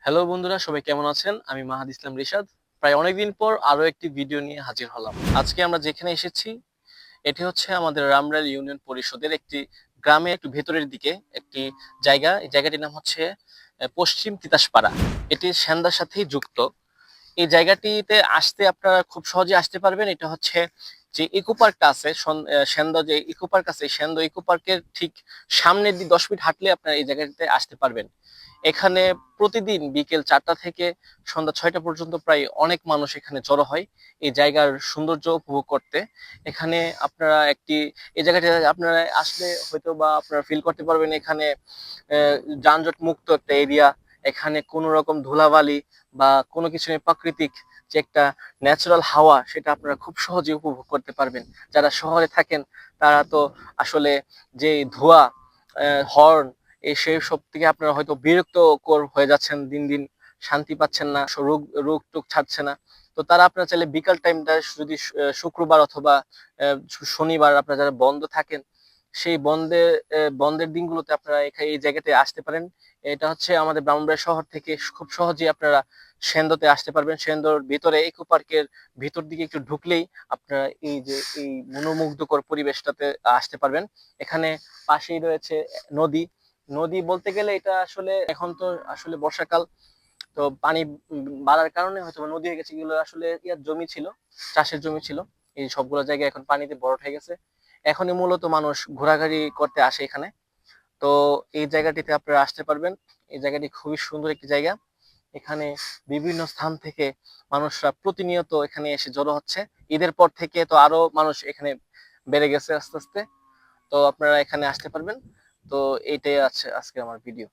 Hello বন্ধুরা, সবাই কেমন আছেন? আমি মাহাদ ইসলাম রিশাদ। প্রায় অনেকদিন পর আরো একটি ভিডিও নিয়ে হাজির হলাম। আজকে আমরা যেখানে এসেছি এটি হচ্ছে আমাদের রামরাইল ইউনিয়ন পরিষদের একটি গ্রামে একটু ভেতরের দিকে একটি জায়গা। এই জায়গাটির নাম হচ্ছে পশ্চিম তিতাসপাড়া। এটি সেন্দার সাথেই যুক্ত। এই জায়গাটিতে আসতে আপনারা খুব সহজে আসতে পারবেন। এটা হচ্ছে যে ইকো পার্কটা আছে সেন্দ, যে ইকো পার্ক আছে, সেন্দ ইকো পার্কের ঠিক সামনের দিকে 10 মিনিট হাঁটলে আপনারা এই জায়গাটিতে আসতে পারবেন। এখানে প্রতিদিন বিকেল 4টা থেকে সন্ধ্যা 6টা পর্যন্ত প্রায় অনেক মানুষ এখানে জড়ো হয় এই জায়গার সৌন্দর্য উপভোগ করতে। এখানে আপনারা এই জায়গাটা আপনারা আসলে হয়তো বা আপনারা ফিল করতে পারবেন এখানে যানজট মুক্ত একটা এরিয়া। এখানে কোনো রকম ধুলাবালি বা কোনো কিছু নেই, প্রাকৃতিক যে একটা ন্যাচারাল হাওয়া সেটা আপনারা খুব সহজে উপভোগ করতে পারবেন। যারা শহরে থাকেন তারা তো আসলে যে ধোঁয়া, হর্ন, সেই সব থেকে আপনারা হয়তো বিরক্তকর হয়ে যাচ্ছেন, দিন দিন শান্তি পাচ্ছেন না, রোগ রোগ টোগ ছাড়ছে না। তো তারা আপনারা চাইলে বিকাল টাইমটা যদি শুক্রবার অথবা শনিবার আপনারা যারা বন্ধ থাকেন সেই বন্ধের দিনগুলোতে আপনারা এখানে এই জায়গাতে আসতে পারেন। এটা হচ্ছে আমাদের ব্রাহ্মণবাড়িয়া শহর থেকে খুব সহজেই আপনারা সেন্দতে আসতে পারবেন। সেন্দর ভিতরে ইকো পার্কের ভিতর দিকে একটু ঢুকলেই আপনারা এই মনোমুগ্ধকর পরিবেশটাতে আসতে পারবেন। এখানে পাশেই রয়েছে নদী। নদী বলতে গেলে এটা আসলে এখন তো আসলে বর্ষাকাল, তো পানি বাড়ার কারণে হয়তো নদী হয়ে গেছে। এগুলো আসলে ইয়ার জমি ছিল, চাষের জমি ছিল। এই সবগুলো জায়গায় এখন পানিতে ভরাট হয়ে গেছে। এখনই মূলত মানুষ ঘোরাঘুরি করতে আসে এখানে। তো এই জায়গাটিতে আপনারা আসতে পারবেন। এই জায়গাটি খুবই সুন্দর একটি জায়গা। এখানে বিভিন্ন স্থান থেকে মানুষরা প্রতিনিয়ত এখানে এসে জড়ো হচ্ছে। ঈদের পর থেকে তো আরো মানুষ এখানে বেড়ে গেছে আস্তে আস্তে। তো আপনারা এখানে আসতে পারবেন। তো এইটাই আছে আজকে আমার ভিডিও।